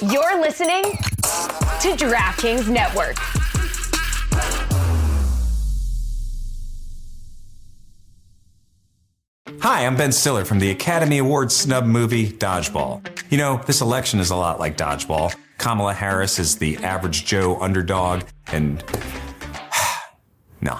You're listening to DraftKings Network. Hi, I'm Ben Stiller from the Academy Awards snub movie Dodgeball. You know, this election is a lot like Dodgeball. Kamala Harris is the average Joe underdog, and no,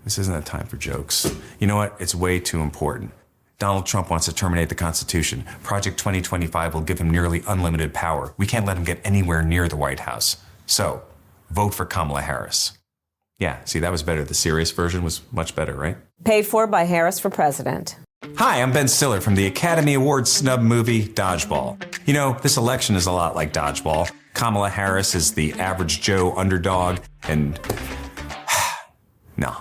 this isn't a time for jokes. You know what? It's way too important. Donald Trump wants to terminate the Constitution. Project 2025 will give him nearly unlimited power. We can't let him get anywhere near the White House. So, vote for Kamala Harris. Yeah, see, that was better. The serious version was much better, right? Paid for by Harris for President. Hi, I'm Ben Stiller from the Academy Awards snub movie Dodgeball. You know, this election is a lot like Dodgeball. Kamala Harris is the average Joe underdog, and no,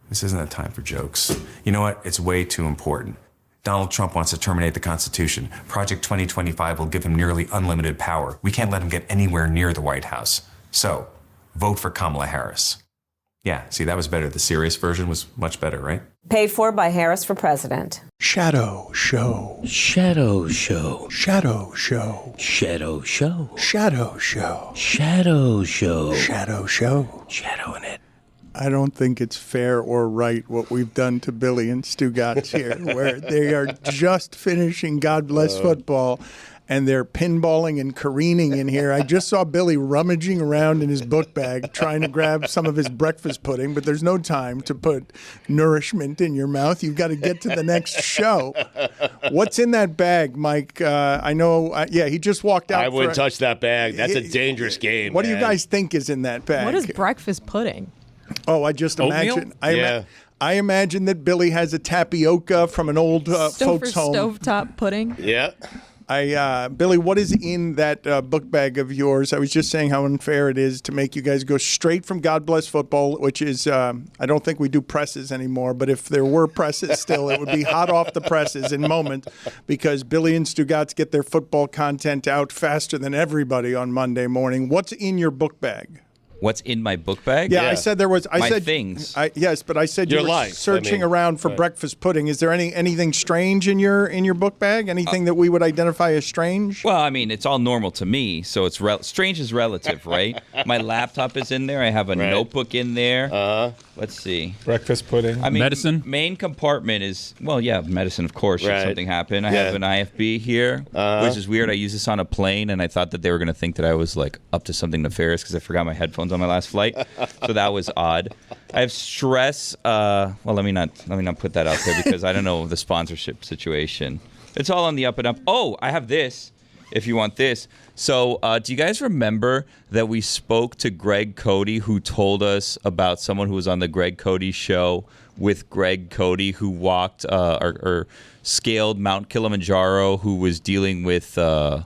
this isn't a time for jokes. You know what? It's way too important. Donald Trump wants to terminate the Constitution. Project 2025 will give him nearly unlimited power. We can't let him get anywhere near the White House. So, vote for Kamala Harris. Yeah, see, that was better. The serious version was much better, right? Paid for by Harris for President. Shadow Show. Shadow Show. Shadow Show. Shadow Show. Shadow Show. Shadow Show. Shadow Show. Shadow in it. I don't think it's fair or right what we've done to Billy and Stugotz here, where they are just finishing God Bless Football, and they're pinballing and careening in here. I just saw Billy rummaging around in his book bag trying to grab some of his breakfast pudding, but there's no time to put nourishment in your mouth. You've got to get to the next show. What's in that bag, Mike? I know, he just walked out. I wouldn't touch that bag. That's a dangerous game. What do you guys think is in that bag? What is breakfast pudding? Oh, I just imagine. I imagine that Billy has a tapioca from an old folks' home. Stovetop pudding. Yeah. Billy, what is in that book bag of yours? I was just saying how unfair it is to make you guys go straight from God Bless Football, which is, I don't think we do presses anymore, but if there were presses still, it would be hot off the presses in moment, because Billy and Stugotz get their football content out faster than everybody on Monday morning. What's in your book bag? What's in my book bag? Yeah, I said there was. I said things. Yes, but I said you were searching around for breakfast pudding. Is there anything strange in your book bag? Anything that we would identify as strange? Well, I mean, it's all normal to me, so it's strange is relative, right? My laptop is in there. I have a notebook in there. Let's see. Breakfast pudding. I mean, medicine. Main compartment is medicine, of course. Should something happen, I have an IFB here, which is weird. I use this on a plane, and I thought that they were going to think that I was like up to something nefarious because I forgot my headphones on my last flight, so that was odd. I have stress. Well, let me not put that out there because I don't know the sponsorship situation. It's all on the up and up. Oh, I have this. If you want this. So, do you guys remember that we spoke to Greg Cody, who told us about someone who was on the Greg Cody show with Greg Cody, who walked or scaled Mount Kilimanjaro, who was dealing with an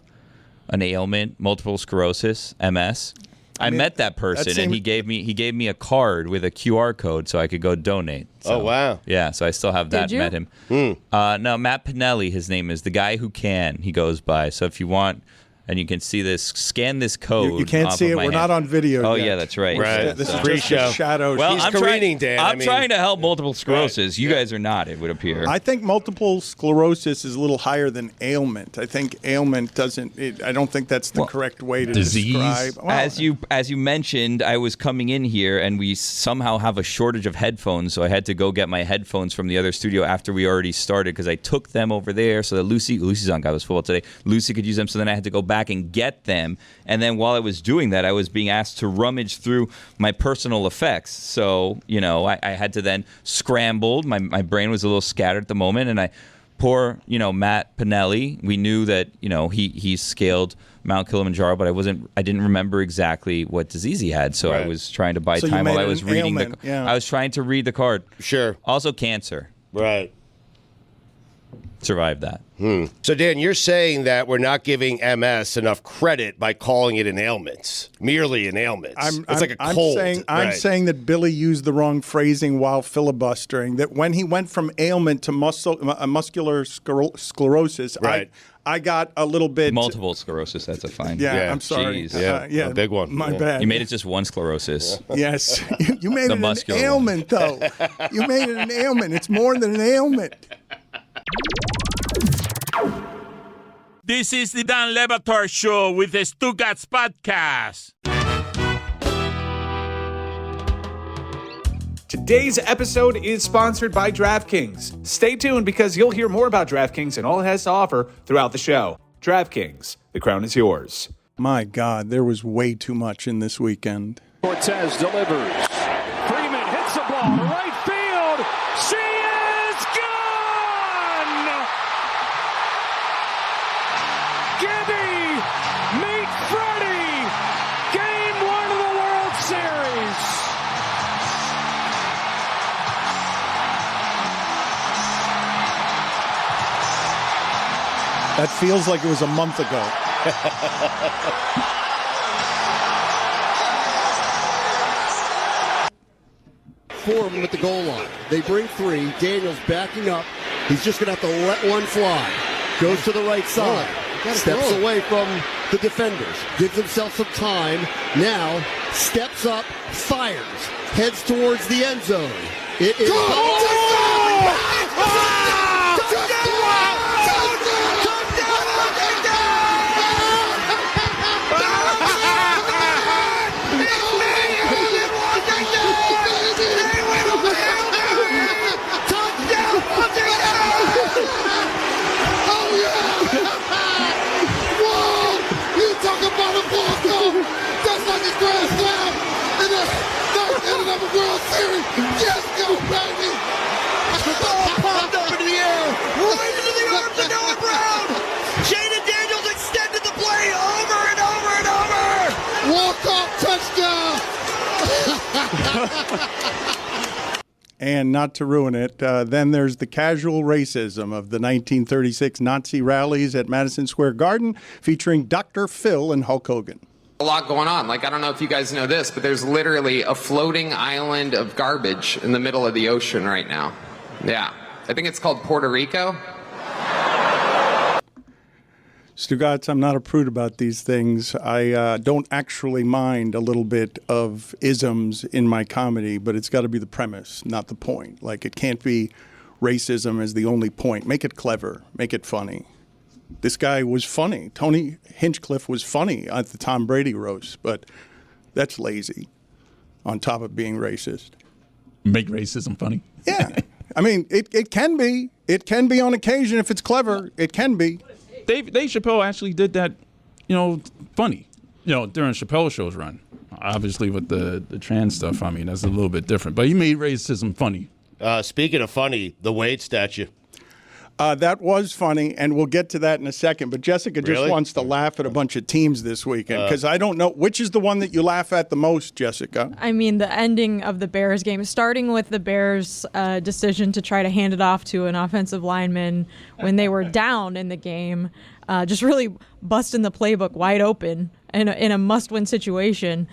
ailment, multiple sclerosis, MS? I met that person, and he gave me a card with a QR code so I could go donate. So, oh, wow. Yeah, so I still have that. Met him. No, Matt Pinelli, his name is. The guy who can, he goes by. So if you want, and you can see this, scan this code. You can't see it. We're not on video Oh, yet. yeah, that's right. This is free just show. a shadow. Well, He's I'm careening, Dan. I'm trying to help multiple sclerosis. You guys are not, it would appear. I think multiple sclerosis is a little higher than ailment. I think ailment doesn't. I don't think that's the correct way to describe. Well, as you mentioned, I was coming in here, and we somehow have a shortage of headphones, so I had to go get my headphones from the other studio after we already started because I took them over there so that Lucy's on God Bless Football today. Lucy could use them, so then I had to go back and get them. And then while I was doing that, I was being asked to rummage through my personal effects. So, I had to then scramble. My brain was a little scattered at the moment. And poor Matt Pinelli, we knew that, he scaled Mount Kilimanjaro, but I didn't remember exactly what disease he had. So I was trying to buy time while I was reading I was trying to read the card. Sure. Also cancer. Right. Survived that. So, Dan, you're saying that we're not giving MS enough credit by calling it an ailment, merely an ailment. It's like a cold. I'm saying that Billy used the wrong phrasing while filibustering, that when he went from ailment to muscular sclerosis, I got a little bit... Multiple sclerosis, that's a fine. Yeah, I'm sorry. A big one. My bad. You made it just one sclerosis. Yes. You made it an ailment, though. You made it an ailment. It's more than an ailment. This is the Dan Batard Show with the Stugotz podcast. Today's episode is sponsored by DraftKings. Stay tuned because you'll hear more about DraftKings and all it has to offer throughout the show. DraftKings, the crown is yours. My God, there was way too much in this weekend. Cortez delivers. Freeman hits the ball to right field. She is gone! Gibby, meet Freddie. Game 1 of the World Series. That feels like it was a month ago. Four of them at the goal line. They bring 3. Daniels backing up. He's just going to have to let one fly. Goes to the right side. Steps away from the defenders. Gives himself some time. Now steps up, fires. Heads towards the end zone. It is... World Series. Yes, go, baby. The ball popped up into the air. Right into the arms of Noah Brown. Jayden Daniels extended the play over and over and over. Walk-off touchdown. And not to ruin it, then there's the casual racism of the 1936 Nazi rallies at Madison Square Garden featuring Dr. Phil and Hulk Hogan. A lot going on. Like, I don't know if you guys know this, but there's literally a floating island of garbage in the middle of the ocean right now. Yeah. I think it's called Puerto Rico. Stugotz, I'm not a prude about these things. I don't actually mind a little bit of isms in my comedy, but it's got to be the premise, not the point. Like, it can't be racism as the only point. Make it clever. Make it funny. This guy was funny. Tony Hinchcliffe was funny at the Tom Brady roast, but that's lazy on top of being racist. Make racism funny? Yeah. I mean, it can be. It can be on occasion if it's clever. It can be. Dave Chappelle actually did that, funny, during Chappelle's show's run. Obviously with the trans stuff, I mean, that's a little bit different. But he made racism funny. Speaking of funny, the Wade statue. That was funny, and we'll get to that in a second. But Jessica just wants to laugh at a bunch of teams this weekend because I don't know which is the one that you laugh at the most, Jessica. I mean, the ending of the Bears game, starting with the Bears' decision to try to hand it off to an offensive lineman when they were down in the game, just really busting the playbook wide open in a must-win situation.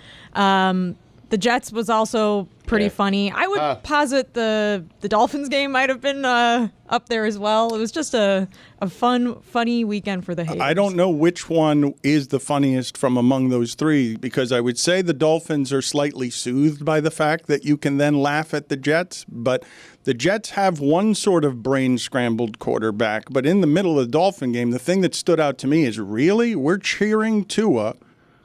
The Jets was also pretty funny. I would posit the Dolphins game might have been up there as well. It was just a funny weekend for the Hayes. I don't know which one is the funniest from among those three because I would say the Dolphins are slightly soothed by the fact that you can then laugh at the Jets, but the Jets have one sort of brain-scrambled quarterback. But in the middle of the Dolphin game, the thing that stood out to me is, really? We're cheering Tua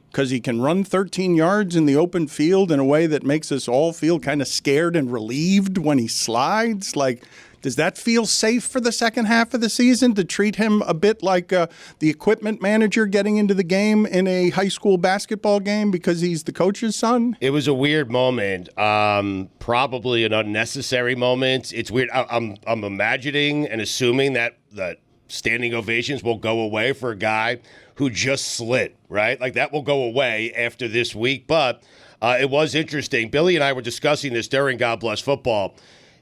because he can run 13 yards in the open field in a way that makes us all feel kind of scared and relieved when he slides? Like, does that feel safe for the second half of the season to treat him a bit like the equipment manager getting into the game in a high school basketball game because he's the coach's son? It was a weird moment, probably an unnecessary moment. It's weird. I'm imagining and assuming that standing ovations will go away for a guy who just slit, right? Like, that will go away after this week. But it was interesting. Billy and I were discussing this during God Bless Football.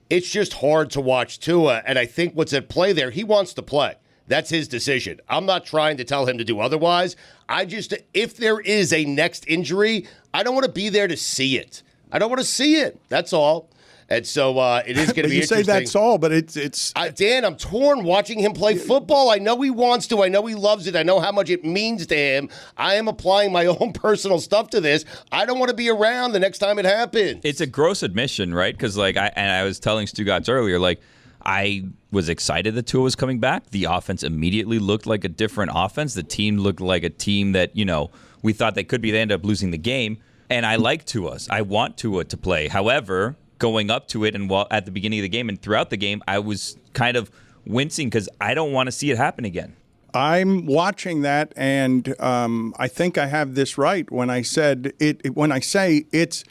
It's just hard to watch Tua, and I think what's at play there, he wants to play. That's his decision. I'm not trying to tell him to do otherwise. If there is a next injury, I don't want to be there to see it. I don't want to see it. That's all. And so it is going to be interesting. You say that's all, but it's Dan, I'm torn watching him play football. I know he wants to. I know he loves it. I know how much it means to him. I am applying my own personal stuff to this. I don't want to be around the next time it happens. It's a gross admission, right? Because I was telling Stugotz earlier, like, I was excited that Tua was coming back. The offense immediately looked like a different offense. The team looked like a team that, we thought they could be. They ended up losing the game. And I like Tua. I want Tua to play. However, going up to it and at the beginning of the game and throughout the game, I was kind of wincing because I don't want to see it happen again. I'm watching that, and I think I have this right when I said it. When I say it's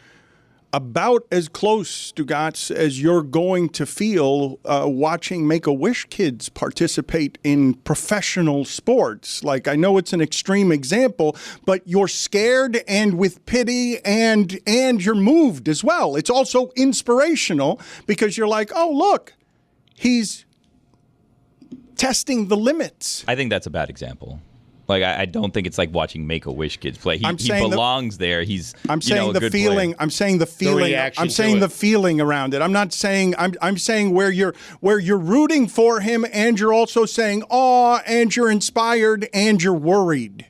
about as close, Stugotz, as you're going to feel watching Make-A-Wish kids participate in professional sports. Like, I know it's an extreme example, but you're scared and with pity and you're moved as well. It's also inspirational because you're like, oh, look, he's testing the limits. I think that's a bad example. Like, I don't think it's like watching Make-A-Wish kids play. He belongs there. I'm saying the feeling. Player. I'm saying the feeling. I'm saying the feeling around it. I'm not saying. I'm saying where you're rooting for him, and you're also saying, "Aw," and you're inspired, and you're worried.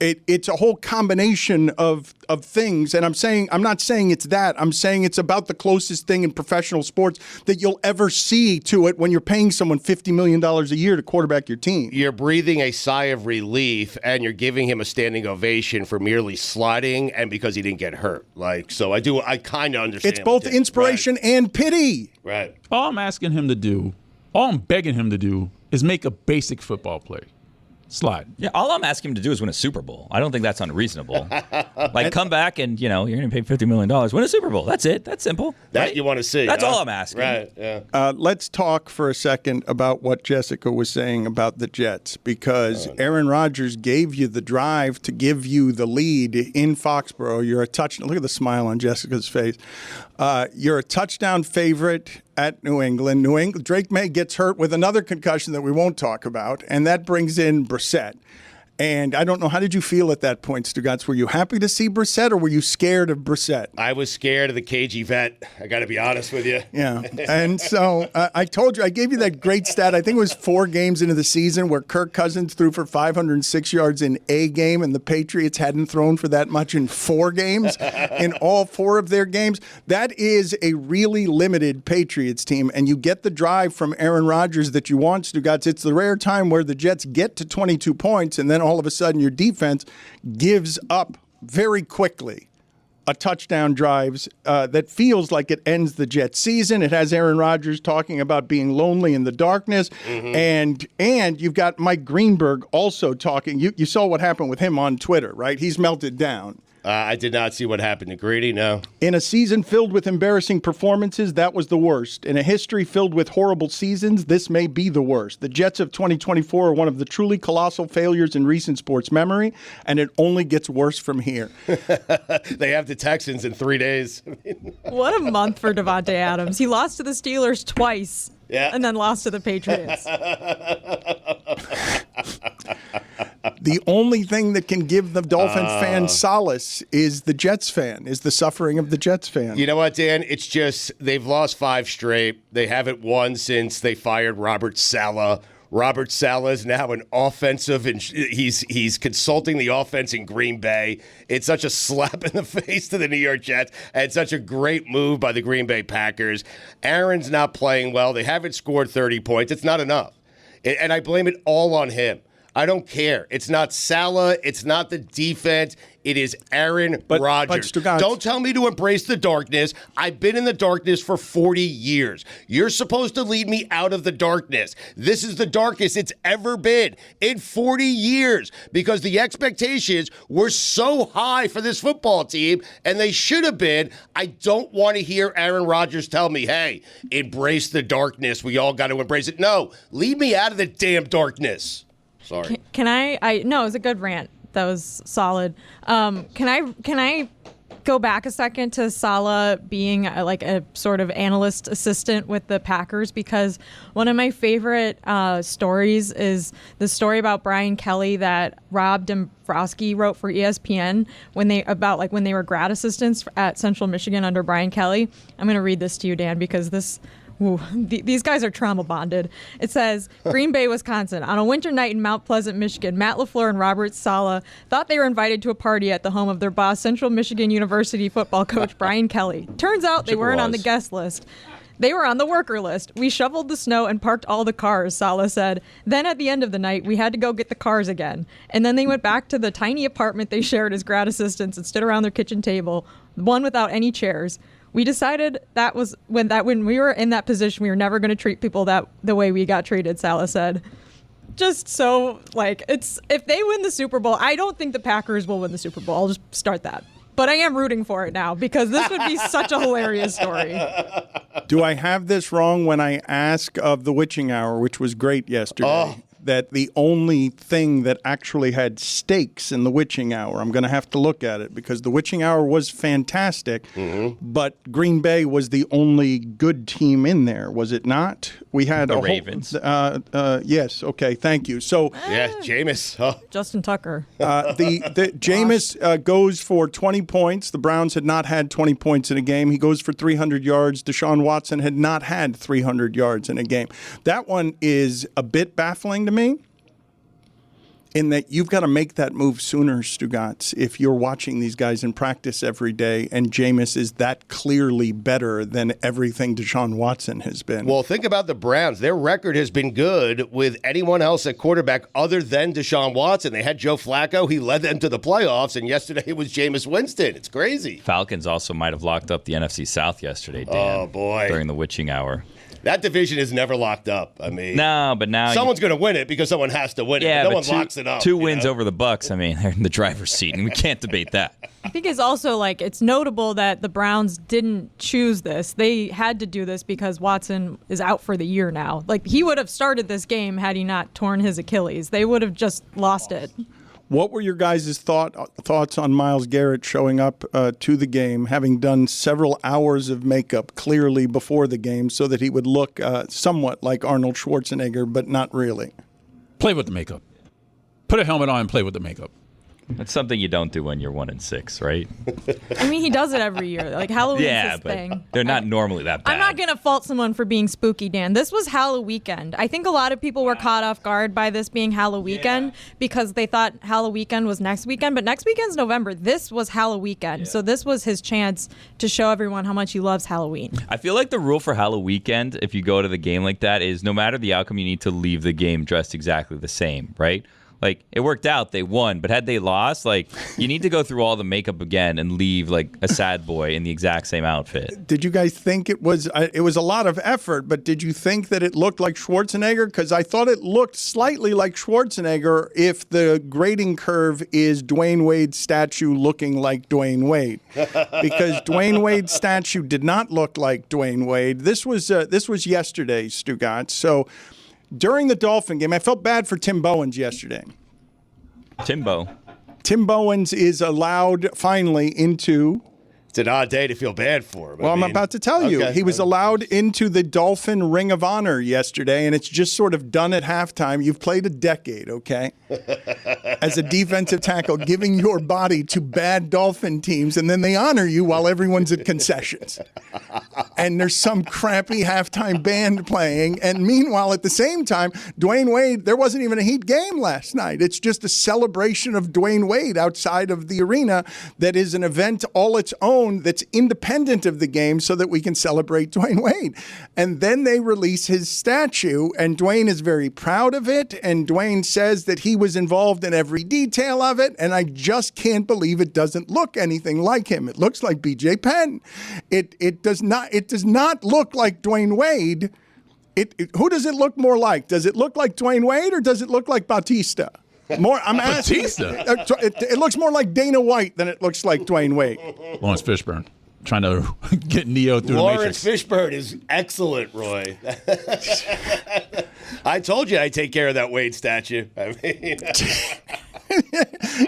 It's a whole combination of things, and I'm not saying it's that. I'm saying it's about the closest thing in professional sports that you'll ever see to it when you're paying someone $50 million a year to quarterback your team. You're breathing a sigh of relief, and you're giving him a standing ovation for merely sliding and because he didn't get hurt. So I kind of understand. It's both inspiration and pity. Right. All I'm asking him to do, all I'm begging him to do, is make a basic football play. Slide. Yeah, all I'm asking him to do is win a Super Bowl. I don't think that's unreasonable. Come back and, you're going to pay $50 million. Win a Super Bowl. That's it. That's simple. That right? you want to see. That's all I'm asking. Right, yeah. Let's talk for a second about what Jessica was saying about the Jets, because Aaron Rodgers gave you the drive to give you the lead in Foxborough. You're a touchdown. Look at the smile on Jessica's face. You're a touchdown favorite at New England. Drake May gets hurt with another concussion that we won't talk about, and that brings in Brissett. And I don't know, how did you feel at that point, Stugotz? Were you happy to see Brissett, or were you scared of Brissett? I was scared of the cagey vet. I got to be honest with you. Yeah. And so I told you, I gave you that great stat. I think it was 4 games into the season where Kirk Cousins threw for 506 yards in a game, and the Patriots hadn't thrown for that much in 4 games, in all 4 of their games. That is a really limited Patriots team, and you get the drive from Aaron Rodgers that you want, Stugotz. It's the rare time where the Jets get to 22 points, and then all of a sudden your defense gives up very quickly a touchdown drives that feels like it ends the Jets season. It has Aaron Rodgers talking about being lonely in the darkness. Mm-hmm. And you've got Mike Greenberg also talking. You saw what happened with him on Twitter, right? He's melted down. I did not see what happened to Greedy, no. In a season filled with embarrassing performances, that was the worst. In a history filled with horrible seasons, this may be the worst. The Jets of 2024 are one of the truly colossal failures in recent sports memory, and it only gets worse from here. They have the Texans in 3 days. What a month for Davante Adams. He lost to the Steelers twice, and then lost to the Patriots. The only thing that can give the Dolphins fan solace is the Jets fan, is the suffering of the Jets fan. You know what, Dan? It's just they've lost 5 straight. They haven't won since they fired Robert Saleh. Robert Saleh is now an offensive, and he's consulting the offense in Green Bay. It's such a slap in the face to the New York Jets, and such a great move by the Green Bay Packers. Aaron's not playing well. They haven't scored 30 points. It's not enough. And I blame it all on him. I don't care. It's not Saleh. It's not the defense. It is Aaron Rodgers. Don't tell me to embrace the darkness. I've been in the darkness for 40 years. You're supposed to lead me out of the darkness. This is the darkest it's ever been in 40 years because the expectations were so high for this football team, and they should have been. I don't want to hear Aaron Rodgers tell me, hey, embrace the darkness. We all got to embrace it. No, lead me out of the damn darkness. Sorry. Can I? No, it was a good rant. That was solid. Can I go back a second to Saleh being like a sort of analyst assistant with the Packers? Because one of my favorite stories is the story about Brian Kelly that Rob Dombrowski wrote for ESPN when they were grad assistants at Central Michigan under Brian Kelly. I'm going to read this to you, Dan, because these guys are trauma bonded. It says, Green Bay, Wisconsin. On a winter night in Mount Pleasant, Michigan, Matt LaFleur and Robert Saleh thought they were invited to a party at the home of their boss, Central Michigan University football coach Brian Kelly. Turns out they weren't on the guest list. They were on the worker list. We shoveled the snow and parked all the cars, Saleh said. Then at the end of the night, we had to go get the cars again. And then they went back to the tiny apartment they shared as grad assistants and stood around their kitchen table, one without any chairs. We decided that was when we were in that position, we were never going to treat people the way we got treated, Saleh said. Just so, if they win the Super Bowl, I don't think the Packers will win the Super Bowl. I'll just start that. But I am rooting for it now because this would be such a hilarious story. Do I have this wrong when I ask of the witching hour, which was great yesterday, that the only thing that actually had stakes in the witching hour, I'm going to have to look at it because the witching hour was fantastic, but Green Bay was the only good team in there, was it not? We had the Ravens. Yes, okay, thank you. So Jameis. Justin Tucker. Jameis goes for 20 points. The Browns had not had 20 points in a game. He goes for 300 yards. Deshaun Watson had not had 300 yards in a game. That one is a bit baffling to me, in that you've got to make that move sooner, Stugotz, if you're watching these guys in practice every day, and Jameis is that clearly better than everything Deshaun Watson has been. Well, think about the Browns. Their record has been good with anyone else at quarterback other than Deshaun Watson. They had Joe Flacco. He led them to the playoffs, and yesterday it was Jameis Winston. It's crazy. Falcons also might have locked up the NFC South yesterday, Dan. Oh, boy. During the witching hour. That division is never locked up. I mean, no, but now someone's going to win it because someone has to win it. No one locks it up. Two wins over the Bucs. I mean, they're in the driver's seat, and we can't debate that. I think it's also it's notable that the Browns didn't choose this. They had to do this because Watson is out for the year now. He would have started this game had he not torn his Achilles. They would have just lost it. What were your guys' thoughts on Myles Garrett showing up to the game, having done several hours of makeup clearly before the game so that he would look somewhat like Arnold Schwarzenegger, but not really? Play with the makeup. Put a helmet on and play with the makeup. That's something you don't do when you're 1-6, right? I mean, he does it every year. Halloween's his thing. They're not normally that bad. I'm not going to fault someone for being spooky, Dan. This was Halloween. I think a lot of people were caught off guard by this being Halloween because they thought Halloween was next weekend, but next weekend's November. This was Halloween. So this was his chance to show everyone how much he loves Halloween. I feel like the rule for Halloween, if you go to the game like that, is no matter the outcome, you need to leave the game dressed exactly the same, right? It worked out, they won, but had they lost, you need to go through all the makeup again and leave a sad boy in the exact same outfit. Did you guys think it was a lot of effort, but did you think that it looked like Schwarzenegger? Because I thought it looked slightly like Schwarzenegger if the grading curve is Dwyane Wade's statue looking like Dwyane Wade. Because Dwyane Wade's statue did not look like Dwyane Wade. This was yesterday, Stugotz. So during the Dolphin game, I felt bad for Tim Bowens yesterday. Tim Bowens is allowed finally into... It's an odd day to feel bad for him. Well, I'm about to tell you. He was allowed into the Dolphin Ring of Honor yesterday, and it's just sort of done at halftime. You've played a decade, okay? As a defensive tackle, giving your body to bad Dolphin teams, and then they honor you while everyone's at concessions. And there's some crappy halftime band playing. And meanwhile, at the same time, Dwyane Wade, there wasn't even a Heat game last night. It's just a celebration of Dwyane Wade outside of the arena that is an event all its own that's independent of the game so that we can celebrate Dwyane Wade. And then they release his statue, and Dwyane is very proud of it, and Dwyane says that he was involved in every detail of it, and I just can't believe it doesn't look anything like him. It looks like B.J. Penn. It does not look like Dwyane Wade. Who does it look more like? Does it look like Dwyane Wade, or does it look like Bautista? I'm asking. It looks more like Dana White than it looks like Dwyane Wade. Lawrence Fishburne trying to get Neo through Lawrence the Matrix. Fishburne is excellent, Roy. I told you I'd take care of that Wade statue. I mean,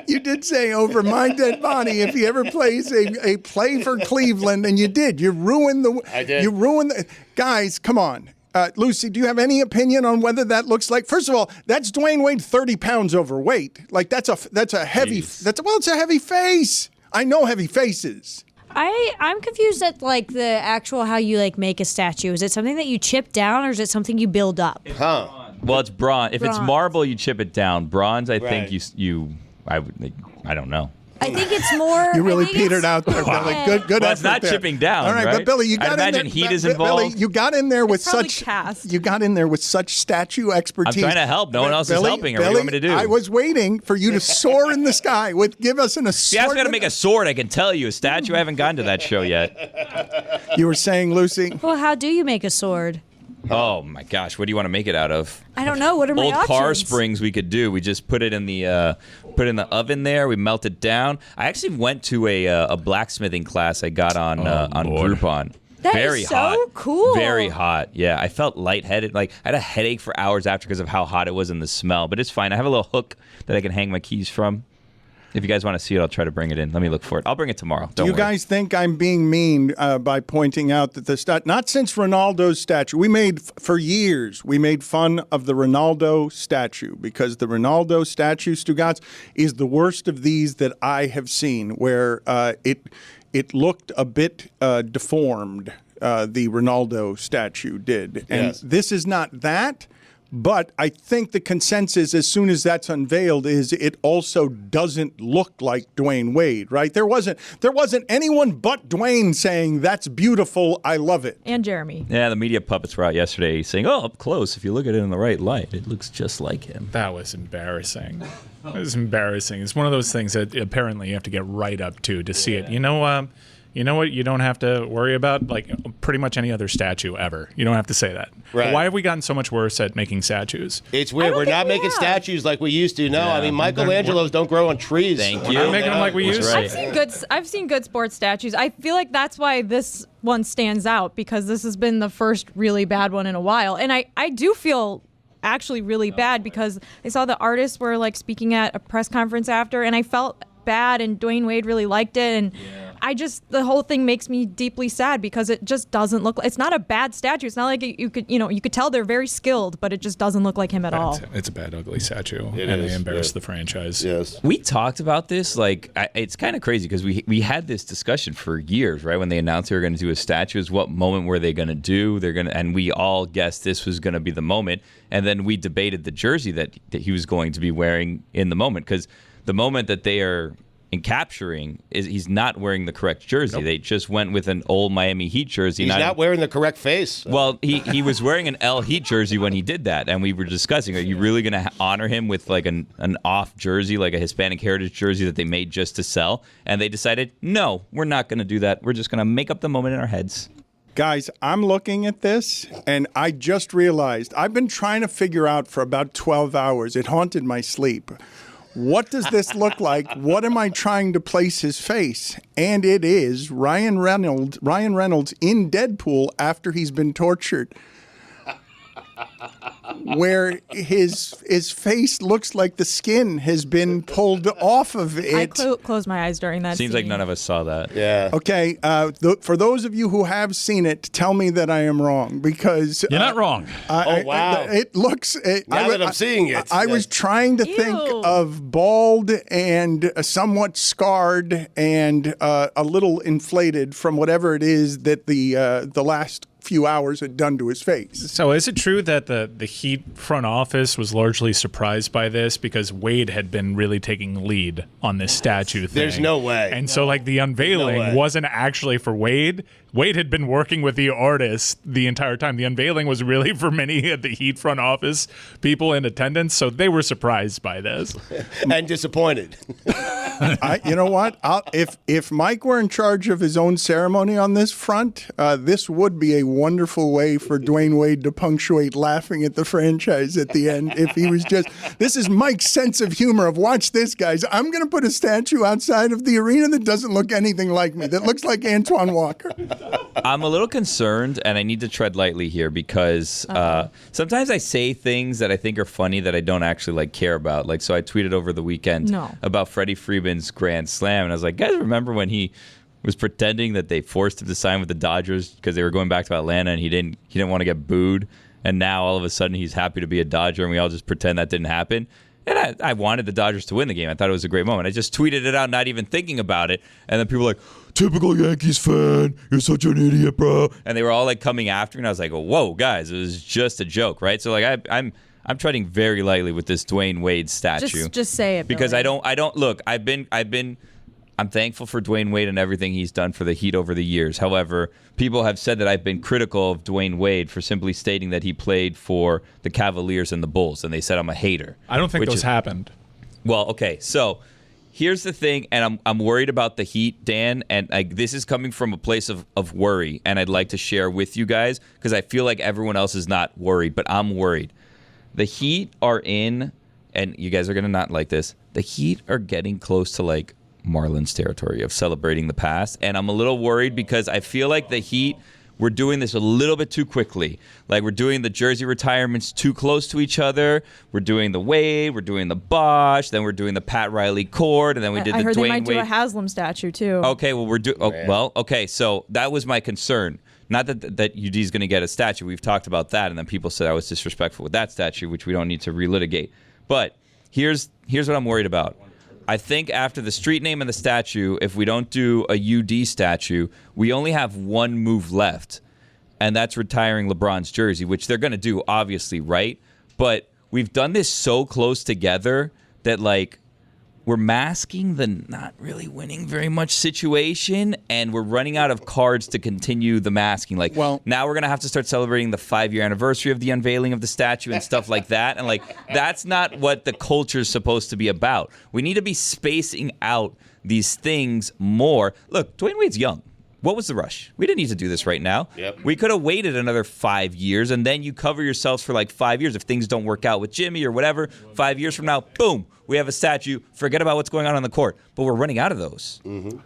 you did say over my dead body if he ever plays a play for Cleveland, and you did. You ruined the. I did. You ruined the guys. Come on. Lucy, do you have any opinion on whether that looks like? First of all, that's Dwyane Wade 30 pounds overweight. That's a heavy. It's a heavy face. I know heavy faces. I'm confused at the actual how you make a statue. Is it something that you chip down, or is it something you build up? Well, it's bronze. If it's marble, you chip it down. Bronze, I think I don't know. I think it's more. You really petered out there, Billy. Good Well, effort it's not there. chipping down, All right, right? but Billy, you I'd got in there. imagine heat is Billy, involved. you got in there with probably such. cast. You got in there with such statue expertise. I'm trying to help. No one else is Billy, helping her. What do you want me to do? I was waiting for you to soar in the sky give us an assortment. See, I was going to make a sword. I can tell you. A statue. I haven't gotten to that show yet. You were saying, Lucy? Well, how do you make a sword? Oh my gosh, what do you want to make it out of? I don't know. What are my Old options? car springs we could do. We just put it in the oven there. We melt it down. I actually went to a blacksmithing class I got on Groupon. That Very is so hot. cool. Very hot. Yeah, I felt lightheaded. Like I had a headache for hours after because of how hot it was and the smell. But it's fine. I have a little hook that I can hang my keys from. If you guys want to see it, I'll try to bring it in. Let me look for it. I'll bring it tomorrow. Do you worry. guys think I'm being mean by pointing out that not since Ronaldo's statue, for years, we made fun of the Ronaldo statue because the Ronaldo statue, Stugotz, is the worst of these that I have seen, where it looked a bit deformed, the Ronaldo statue did. And Yes. this is not that. But I think the consensus, as soon as that's unveiled, is it also doesn't look like Dwyane Wade, right? There wasn't anyone but Dwyane saying that's beautiful, I love it. And Jeremy. Yeah, the media puppets were out yesterday saying, "Oh, up close, if you look at it in the right light, it looks just like him." That was embarrassing. It was embarrassing. It's one of those things that apparently you have to get right up to see it. You know what? You don't have to worry about like pretty much any other statue ever. You don't have to say that. Right. Why have we gotten so much worse at making statues? It's weird. We're not making statues like we used to. No, Yeah. I mean Michelangelos don't grow on trees. Thank We're you. not making them like we That's used to. right. I've seen good sports statues. I feel like that's why this one stands out because this has been the first really bad one in a while. And I do feel actually really bad because I saw the artists were like speaking at a press conference after and I felt bad and Dwyane Wade really liked it and the whole thing makes me deeply sad because it just doesn't look it's not a bad statue. It's not like you could tell they're very skilled, but it just doesn't look like him at all. It's a bad, ugly statue, It and is, they embarrassed yeah. the franchise. Yes. We talked about this. It's kind of crazy because we had this discussion for years, right? When they announced they were going to do a statue, is what moment were they going to do? And we all guessed this was going to be the moment. And then we debated the jersey that he was going to be wearing in the moment because the moment that they are in capturing is he's not wearing the correct jersey. Nope. They just went with an old Miami Heat jersey. He's not wearing the correct face. Well, he was wearing an L Heat jersey when he did that, and we were discussing, are you really going to honor him with like an off jersey, like a Hispanic heritage jersey that they made just to sell? And they decided, no, we're not going to do that. We're just going to make up the moment in our heads. Guys, I'm looking at this, and I just realized I've been trying to figure out for about 12 hours. It haunted my sleep. What does this look like? What am I trying to place his face? And it is Ryan Reynolds in Deadpool after he's been tortured, where his face looks like the skin has been pulled off of it. I closed my eyes during that Seems scene. like none of us saw that. Yeah. Okay, for those of you who have seen it, tell me that I am wrong because You're not wrong. Wow. It looks. Now that I'm seeing it, I was trying to think of bald and somewhat scarred and a little inflated from whatever it is that the last few hours had done to his face. So is it true that the Heat front office was largely surprised by this because Wade had been really taking lead on this statue thing? There's no way. And so like the unveiling wasn't actually for Wade. Wade had been working with the artist the entire time. The unveiling was really for many of the Heat front office people in attendance, so they were surprised by this. And disappointed. You know what? If Mike were in charge of his own ceremony on this front, this would be a wonderful way for Dwyane Wade to punctuate laughing at the franchise at the end. If he was just, this is Mike's sense of humor of watch this, guys. I'm going to put a statue outside of the arena that doesn't look anything like me, that looks like Antoine Walker. I'm a little concerned, and I need to tread lightly here because sometimes I say things that I think are funny that I don't actually care about. So I tweeted over the weekend about Freddie Freeman's Grand Slam, and I was like, guys, remember when he was pretending that they forced him to sign with the Dodgers because they were going back to Atlanta and he didn't want to get booed, and now all of a sudden he's happy to be a Dodger and we all just pretend that didn't happen. And I wanted the Dodgers to win the game. I thought it was a great moment. I just tweeted it out, not even thinking about it. And then people were like, typical Yankees fan, you're such an idiot, bro. And they were all coming after me. And I was like, whoa, guys, it was just a joke, right? So I'm treading very lightly with this Dwyane Wade statue. Just say it, because Billy. I don't look. I've been I'm thankful for Dwyane Wade and everything he's done for the Heat over the years. However, people have said that I've been critical of Dwyane Wade for simply stating that he played for the Cavaliers and the Bulls, and they said I'm a hater. I don't think those happened. Well, okay, so here's the thing, and I'm worried about the Heat, Dan, and this is coming from a place of worry, and I'd like to share with you guys because I feel like everyone else is not worried, but I'm worried. The Heat are in, and you guys are going to not like this, the Heat are getting close to like Marlins territory of celebrating the past, and I'm a little worried because I feel like the Heat, we're doing this a little bit too quickly. Like we're doing the jersey retirements too close to each other. We're doing the Wade, we're doing the Bosh, then we're doing the Pat Riley Cord, and then we did I the heard Dwyane they might Wade. do a Haslam statue too. Okay, well okay, so that was my concern. Not that UD's going to get a statue. We've talked about that, and then people said I was disrespectful with that statue, which we don't need to relitigate. But here's what I'm worried about. I think after the street name and the statue, if we don't do a UD statue, we only have one move left, and that's retiring LeBron's jersey, which they're going to do, obviously, right? But we've done this so close together that, like, we're masking the not really winning very much situation, and we're running out of cards to continue the masking. Like, now we're going to have to start celebrating the 5-year anniversary of the unveiling of the statue and stuff like that. And, like, that's not what the culture is supposed to be about. We need to be spacing out these things more. Look, Dwyane Wade's young. What was the rush? We didn't need to do this right now. Yep. We could have waited another 5 years, and then you cover yourselves for like 5 years. If things don't work out with Jimmy or whatever, 5 years from now, boom, we have a statue. Forget about what's going on the court. But we're running out of those. Mm-hmm.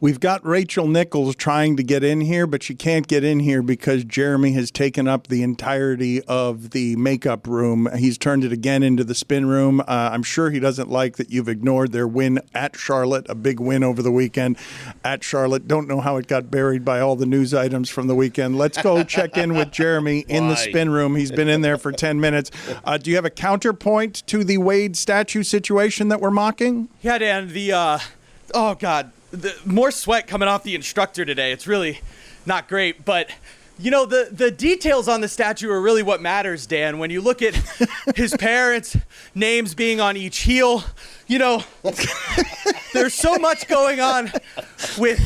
We've got Rachel Nichols trying to get in here, but she can't get in here because Jeremy has taken up the entirety of the makeup room. He's turned it again into the spin room. I'm sure he doesn't like that you've ignored their win at Charlotte, a big win over the weekend at Charlotte. Don't know how it got buried by all the news items from the weekend. Let's go check in with Jeremy in the spin room. He's been in there for 10 minutes. Do you have a counterpoint to the Wade statue situation that we're mocking? Yeah, Dan, oh, God. The more sweat coming off the instructor today. It's really not great, but you know, the details on the statue are really what matters, Dan. When you look at his parents' names being on each heel, you know, there's so much going on with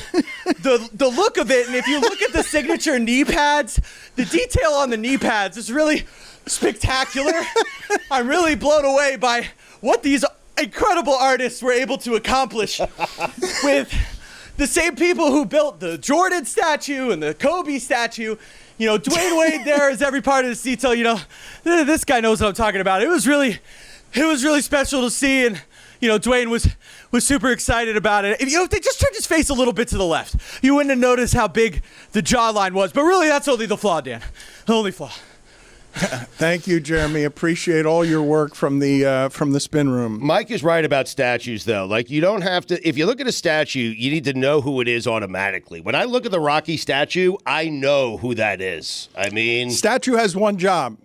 the look of it. And if you look at the signature knee pads, the detail on the knee pads is really spectacular. I'm really blown away by what these incredible artists were able to accomplish with the same people who built the Jordan statue and the Kobe statue. You know, Dwyane Wade there is every part of this detail. You know, this guy knows what I'm talking about. It was really special to see, and you know, Dwyane was super excited about it. If they just turned his face a little bit to the left, you wouldn't have noticed how big the jawline was. But really, that's only the flaw, Dan. The only flaw. Thank you, Jeremy. Appreciate all your work from the spin room. Mike is right about statues, though. Like, you don't have to. If you look at a statue, you need to know who it is automatically. When I look at the Rocky statue, I know who that is. I mean, statue has one job.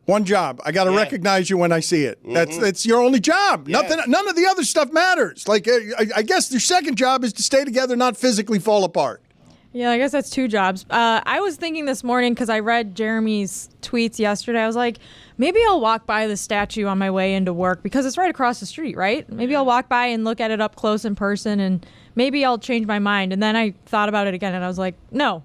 One job. I got to recognize you when I see it. That's your only job. Yeah. None of the other stuff matters. Like, I guess your second job is to stay together, not physically fall apart. Yeah, I guess that's two jobs. I was thinking this morning because I read Jeremy's tweets yesterday. I was like, maybe I'll walk by the statue on my way into work because it's right across the street, right? Maybe I'll walk by and look at it up close in person, and maybe I'll change my mind. And then I thought about it again, and I was like, no.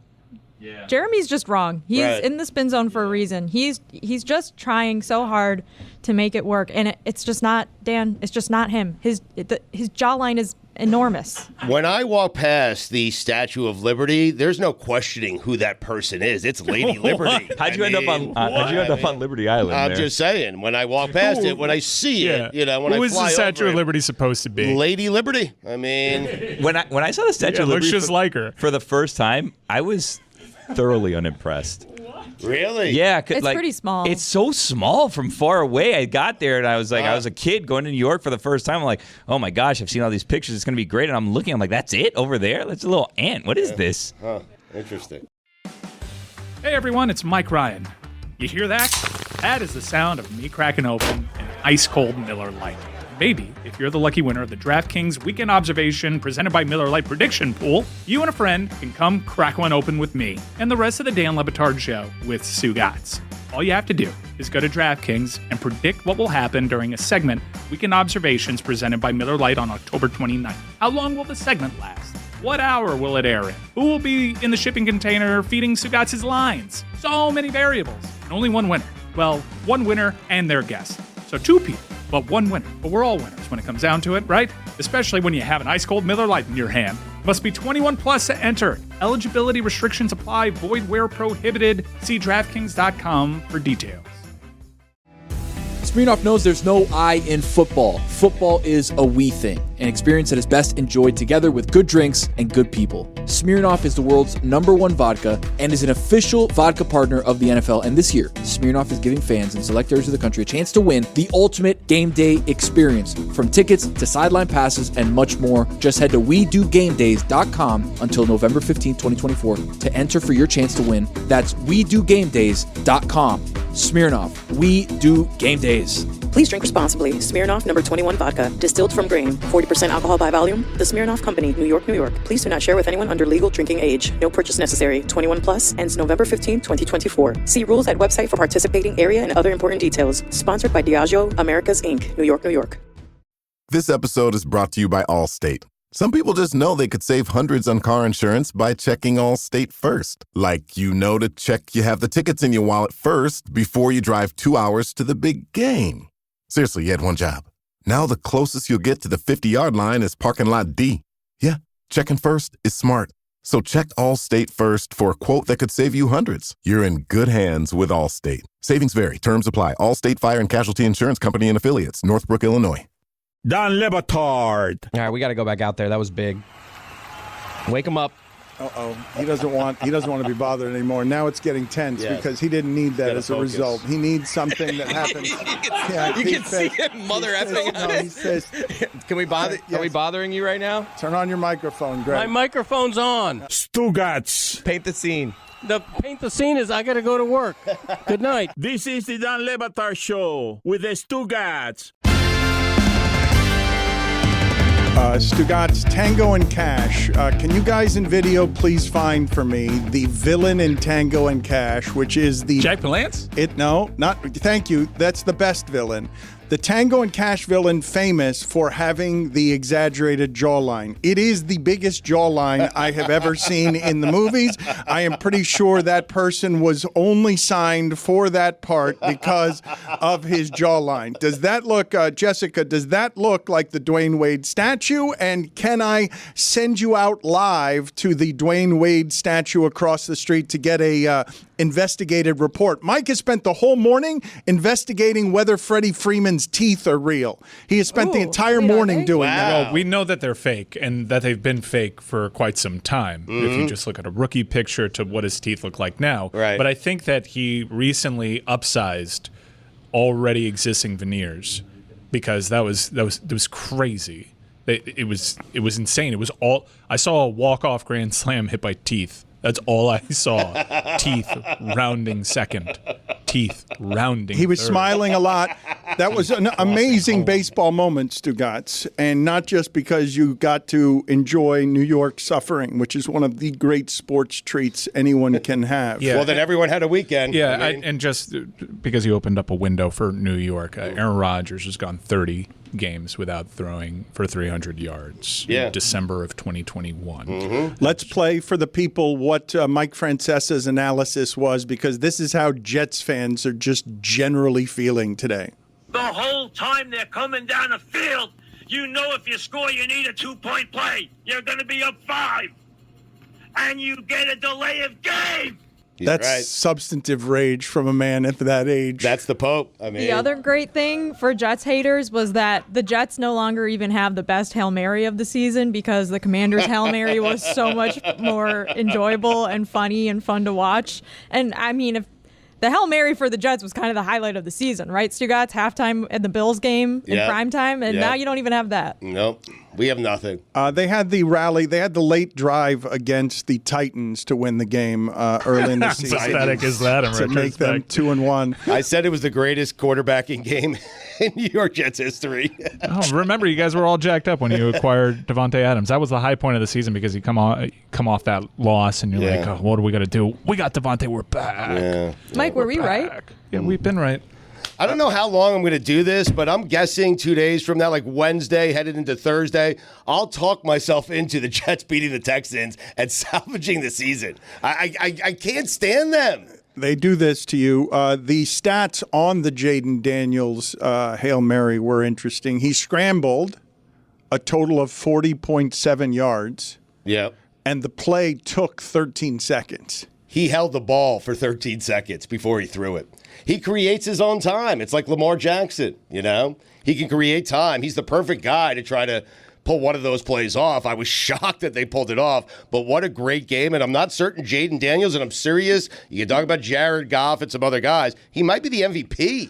Yeah. Jeremy's just wrong. He's in the spin zone for a reason. He's just trying so hard to make it work, and it's just not, Dan. It's just not him. His jawline is enormous. When I walk past the Statue of Liberty, there's no questioning who that person is. It's Lady Liberty. How'd you end up on Liberty Island? I'm just saying. When I walk past it, when I see it, you know, when I fly over it. Who is the Statue of Liberty supposed to be? Lady Liberty. I mean, when I saw the Statue of Liberty, looks just like her for the first time, I was thoroughly unimpressed. Really? Yeah. It's pretty small. It's so small from far away. I got there and I was like, I was a kid going to New York for the first time. I'm like, oh my gosh, I've seen all these pictures. It's going to be great. And I'm looking, I'm like, that's it over there? That's a little ant. What is this? Huh. Interesting. Hey everyone, it's Mike Ryan. You hear that? That is the sound of me cracking open an ice-cold Miller Lite. Maybe, if you're the lucky winner of the DraftKings Weekend Observation presented by Miller Lite Prediction Pool, you and a friend can come crack one open with me and the rest of the Dan Le Batard Show with Stugotz. All you have to do is go to DraftKings and predict what will happen during a segment, Weekend Observations, presented by Miller Lite on October 29th. How long will the segment last? What hour will it air in? Who will be in the shipping container feeding Stugotz's lines? So many variables, and only one winner. Well, one winner and their guest. So 2 people, but 1 winner. But we're all winners when it comes down to it, right? Especially when you have an ice-cold Miller Lite in your hand. Must be 21 plus to enter. Eligibility restrictions apply. Void where prohibited. See DraftKings.com for details. Smirnoff knows there's no I in football. Football is a we thing, an experience that is best enjoyed together with good drinks and good people. Smirnoff is the world's #1 vodka and is an official vodka partner of the NFL. And this year, Smirnoff is giving fans in select areas of the country a chance to win the ultimate game day experience. From tickets to sideline passes and much more, just head to WeDoGameDays.com until November 15, 2024 to enter for your chance to win. That's WeDoGameDays.com. Smirnoff, we do game days. Please drink responsibly. Smirnoff number 21 vodka, distilled from grain, 40% alcohol by volume. The Smirnoff Company, New York, New York. Please do not share with anyone under legal drinking age. No purchase necessary. 21 plus. Ends November 15, 2024. See rules at website for participating area and other important details. Sponsored by Diageo Americas Inc., New York, New York. This episode is brought to you by Allstate. Some people just know they could save hundreds on car insurance by checking Allstate first. Like, to check you have the tickets in your wallet first before you drive 2 hours to the big game. Seriously, you had one job. Now the closest you'll get to the 50-yard line is parking lot D. Yeah, checking first is smart. So check Allstate first for a quote that could save you hundreds. You're in good hands with Allstate. Savings vary. Terms apply. Allstate Fire and Casualty Insurance Company and Affiliates. Northbrook, Illinois. Don Batard. All right, we got to go back out there. That was big. Wake him up. He doesn't want to be bothered anymore. Now it's getting tense because he didn't need that as a result. He needs something that happens. You can see him mother effing. No, he says, "Can we bother? Are we bothering you right now?" Turn on your microphone, Greg. My microphone's on. Stugotz. Paint the scene. Paint the scene is I got to go to work. Good night. This is the Don Batard Show with the Stugotz. Stugotz, Tango and Cash. Can you guys in video please find for me the villain in Tango and Cash, which is the Jack Palance? Thank you. That's the best villain. The Tango and Cash villain, famous for having the exaggerated jawline. It is the biggest jawline I have ever seen in the movies. I am pretty sure that person was only signed for that part because of his jawline. Does that look, Jessica, does that look like the Dwyane Wade statue? And can I send you out live to the Dwyane Wade statue across the street to get a investigative report? Mike has spent the whole morning investigating whether Freddie Freeman's teeth are real. He has spent the entire morning doing that. Well, we know that they're fake and that they've been fake for quite some time. If you just look at a rookie picture to what his teeth look like now. Right. But I think that he recently upsized already existing veneers because that was crazy. It was insane. It was all I saw a walk-off grand slam hit by teeth. That's all I saw. Teeth rounding second. Teeth rounding He was third. smiling a lot. That was an amazing baseball moment, Stugotz. And not just because you got to enjoy New York suffering, which is one of the great sports treats anyone can have. Well, then everyone had a weekend. Yeah, and just because he opened up a window for New York, Aaron Rodgers has gone 30 games without throwing for 300 yards in December of 2021. Let's play for the people what Mike Francesa's analysis was, because this is how Jets fans are just generally feeling today. The whole time they're coming down the field, you know if you score, you need a 2-point play. You're going to be up 5. And you get a delay of game. That's substantive rage from a man at that age. That's the Pope. The other great thing for Jets haters was that the Jets no longer even have the best Hail Mary of the season because the Commanders' Hail Mary was so much more enjoyable and funny and fun to watch. And I mean, if the Hail Mary for the Jets was kind of the highlight of the season, right? Stugotz, halftime at the Bills game in primetime, and now you don't even have that. Nope. We have nothing. They had the rally. They had the late drive against the Titans to win the game early in the season. How pathetic is that in to make them 2-1. I said it was the greatest quarterbacking game in New York Jets history. Remember, you guys were all jacked up when you acquired Davante Adams. That was the high point of the season because you come off that loss and you're like, oh, what are we going to do? We got Davante. We're back. Yeah. Mike, were we right? Yeah, we've been right. I don't know how long I'm going to do this, but I'm guessing 2 days from now, like Wednesday, headed into Thursday, I'll talk myself into the Jets beating the Texans and salvaging the season. I can't stand them. They do this to you. The stats on the Jayden Daniels Hail Mary were interesting. He scrambled a total of 40.7 yards. Yep. And the play took 13 seconds. He held the ball for 13 seconds before he threw it. He creates his own time. It's like Lamar Jackson, you know? He can create time. He's the perfect guy to try to pull one of those plays off. I was shocked that they pulled it off, but what a great game. And I'm not certain Jayden Daniels, and I'm serious. You can talk about Jared Goff and some other guys. He might be the MVP.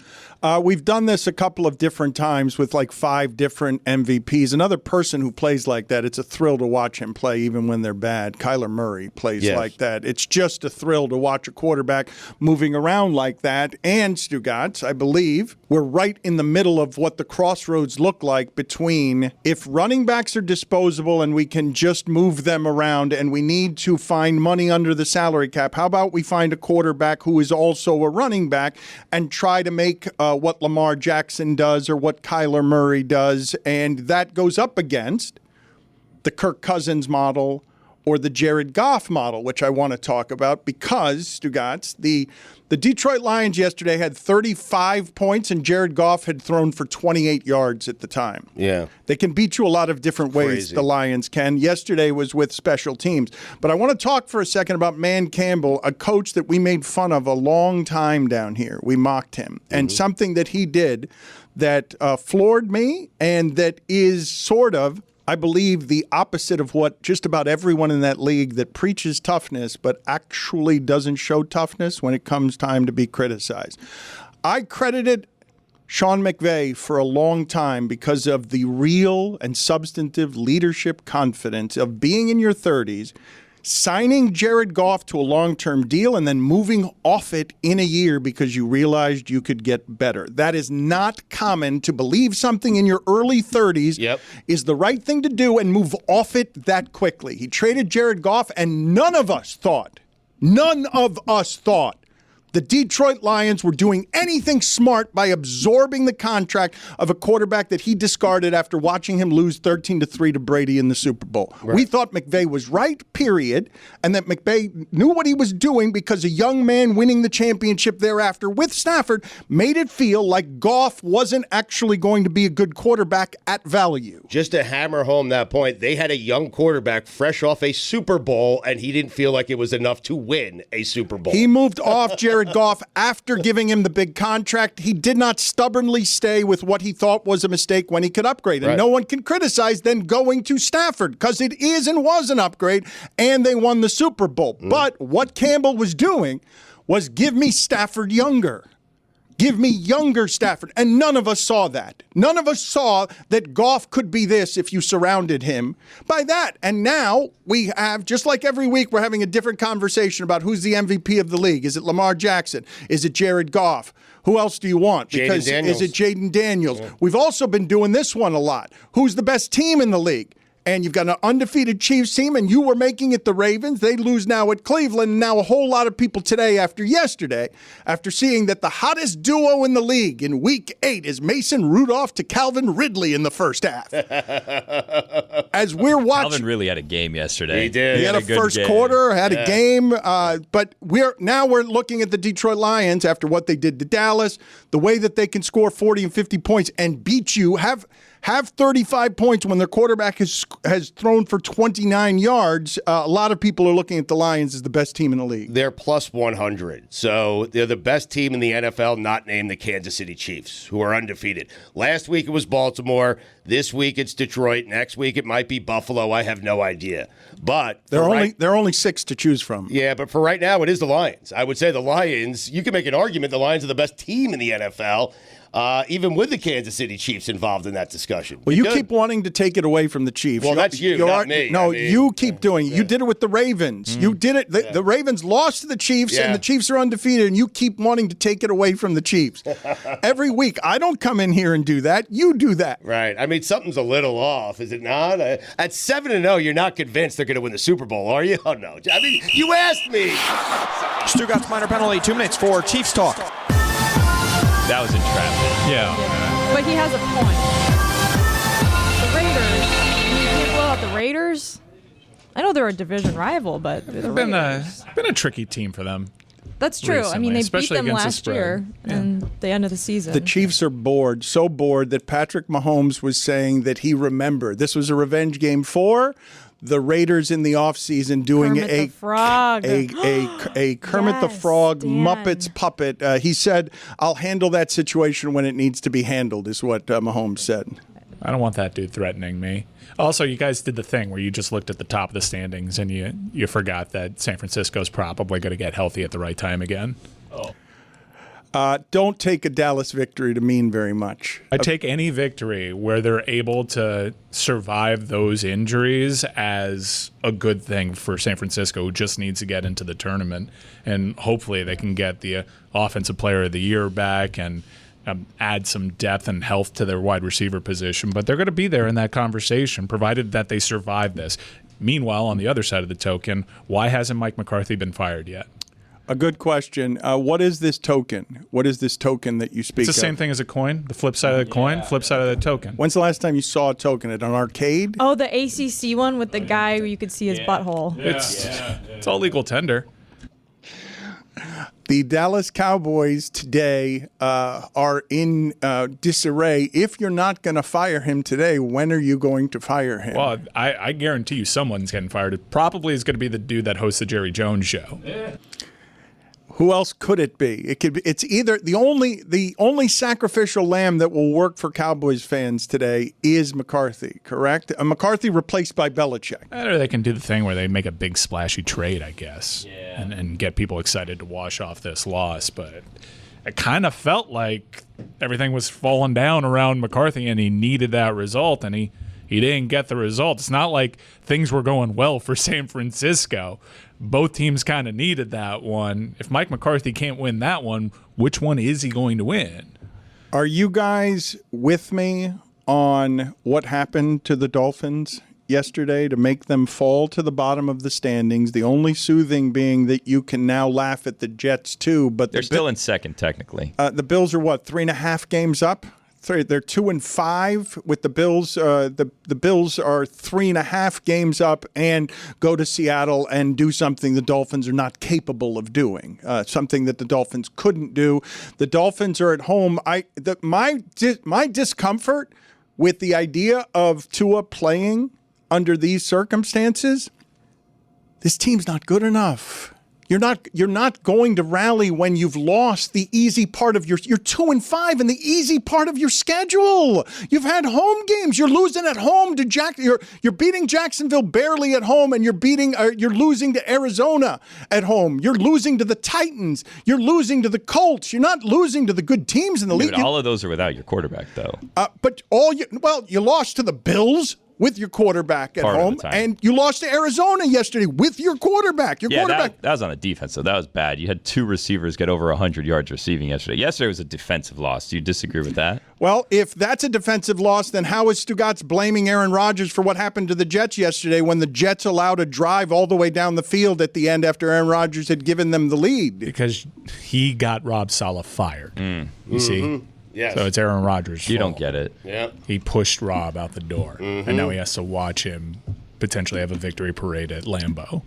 We've done this a couple of different times with like 5 different MVPs. Another person who plays like that, it's a thrill to watch him play even when they're bad. Kyler Murray plays like that. It's just a thrill to watch a quarterback moving around like that. And Stugotz, I believe, we're right in the middle of what the crossroads look like between if running backs are disposable and we can just move them around and we need to find money under the salary cap, how about we find a quarterback who is also a running back and try to make what Lamar Jackson does or what Kyler Murray does, and that goes up against the Kirk Cousins model or the Jared Goff model, which I want to talk about because, Stugotz, the Detroit Lions yesterday had 35 points and Jared Goff had thrown for 28 yards at the time. Yeah. They can beat you a lot of different ways, the Lions can. Yesterday was with special teams. But I want to talk for a second about Man Campbell, a coach that we made fun of a long time down here. We mocked him. And something that he did that floored me and that is sort of, I believe, the opposite of what just about everyone in that league that preaches toughness but actually doesn't show toughness when it comes time to be criticized. I credited Sean McVay for a long time because of the real and substantive leadership confidence of being in your 30s, signing Jared Goff to a long-term deal and then moving off it in a year because you realized you could get better. That is not common to believe something in your early 30s is the right thing to do and move off it that quickly. He traded Jared Goff, and none of us thought the Detroit Lions were doing anything smart by absorbing the contract of a quarterback that he discarded after watching him lose 13-3 to Brady in the Super Bowl. Right. We thought McVay was right, period, and that McVay knew what he was doing because a young man winning the championship thereafter with Stafford made it feel like Goff wasn't actually going to be a good quarterback at value. Just to hammer home that point, they had a young quarterback fresh off a Super Bowl, and he didn't feel like it was enough to win a Super Bowl. He moved off Jared Goff after giving him the big contract. He did not stubbornly stay with what he thought was a mistake when he could upgrade. And no one can criticize then going to Stafford because it is and was an upgrade, and they won the Super Bowl. But what Campbell was doing was give me Stafford younger. Give me younger Stafford. And none of us saw that. None of us saw that Goff could be this if you surrounded him by that. And now we have, just like every week, we're having a different conversation about who's the MVP of the league. Is it Lamar Jackson? Is it Jared Goff? Who else do you want? Because is it Jayden Daniels? Yeah. We've also been doing this one a lot. Who's the best team in the league? And you've got an undefeated Chiefs team, and you were making it the Ravens. They lose now at Cleveland. And now a whole lot of people today after yesterday, after seeing that the hottest duo in the league in Week 8 is Mason Rudolph to Calvin Ridley in the first half. As we're watching. Calvin really had a game yesterday. He did. He had a first quarter, had a game. But we're looking at the Detroit Lions after what they did to Dallas, the way that they can score 40 and 50 points and beat you, have 35 points when their quarterback has thrown for 29 yards. A lot of people are looking at the Lions as the best team in the league. They're plus 100. So they're the best team in the NFL, not named the Kansas City Chiefs, who are undefeated. Last week it was Baltimore. This week it's Detroit. Next week it might be Buffalo. I have no idea. But there are only 6 to choose from. Yeah, but for right now it is the Lions. I would say the Lions, you can make an argument the Lions are the best team in the NFL. even with the Kansas City Chiefs involved in that discussion. Well, you keep wanting to take it away from the Chiefs. Well, that's you, not me. No, you keep doing it. You did it with the Ravens. You did it. The Ravens lost to the Chiefs, and the Chiefs are undefeated, and you keep wanting to take it away from the Chiefs. Every week, I don't come in here and do that. You do that. Right. I mean, something's a little off, is it not? At 7-0, you're not convinced they're going to win the Super Bowl, are you? Oh, no. I mean, you asked me. Stugotz minor penalty, 2 minutes for Chiefs talk. That was entrapment. Yeah. But he has a point. The Raiders, you can't blow out the Raiders. I know they're a division rival, but they're been a tricky team for them. That's true. Recently, I mean, they beat especially them against the last spread. year and the end of the season. The Chiefs are bored, so bored that Patrick Mahomes was saying that he remembered. This was a revenge game for the Raiders in the offseason doing Kermit the Frog. a Kermit the Frog Dan. Muppets puppet. He said, I'll handle that situation when it needs to be handled, is what Mahomes said. I don't want that dude threatening me. Also, you guys did the thing where you just looked at the top of the standings and you forgot that San Francisco's probably going to get healthy at the right time again. Don't take a Dallas victory to mean very much. I take any victory where they're able to survive those injuries as a good thing for San Francisco, who just needs to get into the tournament. And hopefully they can get the Offensive Player of the Year back and add some depth and health to their wide receiver position. But they're going to be there in that conversation, provided that they survive this. Meanwhile, on the other side of the token, why hasn't Mike McCarthy been fired yet? A good question. What is this token? What is this token that you speak of? It's the same thing as a coin, the flip side of the coin, flip side of the token. When's the last time you saw a token at an arcade? Oh, the ACC one with the guy where you could see his butthole. It's all legal tender. The Dallas Cowboys today are in disarray. If you're not going to fire him today, when are you going to fire him? Well, I guarantee you someone's getting fired. It probably is going to be the dude that hosts the Jerry Jones show. Yeah. Who else could it be? It could be. It's either the only sacrificial lamb that will work for Cowboys fans today is McCarthy. Correct? McCarthy replaced by Belichick. Or they can do the thing where they make a big splashy trade, I guess, and get people excited to wash off this loss. But it kind of felt like everything was falling down around McCarthy, and he needed that result, and he didn't get the result. It's not like things were going well for San Francisco. Both teams kind of needed that one. If Mike McCarthy can't win that one, which one is he going to win? Are you guys with me on what happened to the Dolphins yesterday to make them fall to the bottom of the standings? The only soothing being that you can now laugh at the Jets too, but they're still in second technically. The Bills are what, 3.5 games up? They're 2-5 with the Bills. The Bills are 3.5 games up and go to Seattle and do something the Dolphins are not capable of doing. Something that the Dolphins couldn't do. The Dolphins are at home. My discomfort with the idea of Tua playing under these circumstances. This team's not good enough. You're not going to rally when you've lost the easy part of you're 2-5 in the easy part of your schedule. You've had home games. You're losing at home to you're beating Jacksonville barely at home, and you're losing to Arizona at home. You're losing to the Titans. You're losing to the Colts. You're not losing to the good teams in the league. All of those are without your quarterback, though. But you lost to the Bills with your quarterback at home, and you lost to Arizona yesterday with your quarterback. That was on the defense, so that was bad. You had 2 receivers get over 100 yards receiving yesterday. Yesterday was a defensive loss. Do you disagree with that? Well, if that's a defensive loss, then how is Stugotz blaming Aaron Rodgers for what happened to the Jets yesterday when the Jets allowed a drive all the way down the field at the end after Aaron Rodgers had given them the lead? Because he got Rob Saleh fired. You see? Yes. So it's Aaron Rodgers' fault. You don't get it. Yeah. He pushed Rob out the door, and now he has to watch him potentially have a victory parade at Lambeau.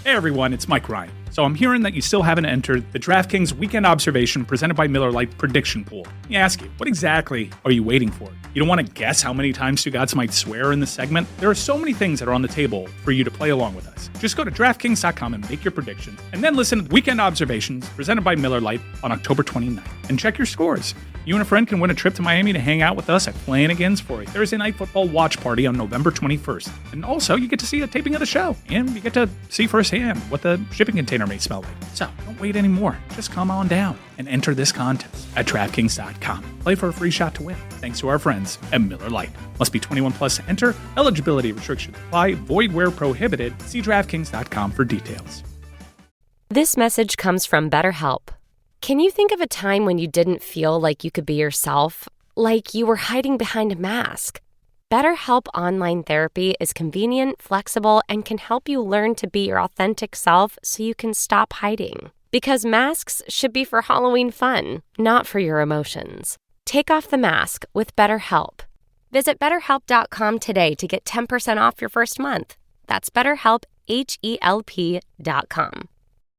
Hey everyone, it's Mike Ryan. So I'm hearing that you still haven't entered the DraftKings Weekend Observation presented by Miller Lite Prediction Pool. Let me ask you, what exactly are you waiting for? You don't want to guess how many times Stugotz might swear in this segment? There are so many things that are on the table for you to play along with us. Just go to DraftKings.com and make your predictions, and then listen to Weekend Observations presented by Miller Lite on October 29th and check your scores. You and a friend can win a trip to Miami to hang out with us at Flanagan's for a Thursday night football watch party on November 21st. And also, you get to see a taping of the show, and you get to see firsthand what the shipping container may smell like. So, don't wait anymore. Just come on down and enter this contest at DraftKings.com. Play for a free shot to win, thanks to our friends at Miller Lite. Must be 21 plus to enter. Eligibility restrictions apply. Void where prohibited. See DraftKings.com for details. This message comes from BetterHelp. Can you think of a time when you didn't feel like you could be yourself? Like you were hiding behind a mask? BetterHelp Online Therapy is convenient, flexible, and can help you learn to be your authentic self so you can stop hiding. Because masks should be for Halloween fun, not for your emotions. Take off the mask with BetterHelp. Visit BetterHelp.com today to get 10% off your first month. That's BetterHelp, HELP.com.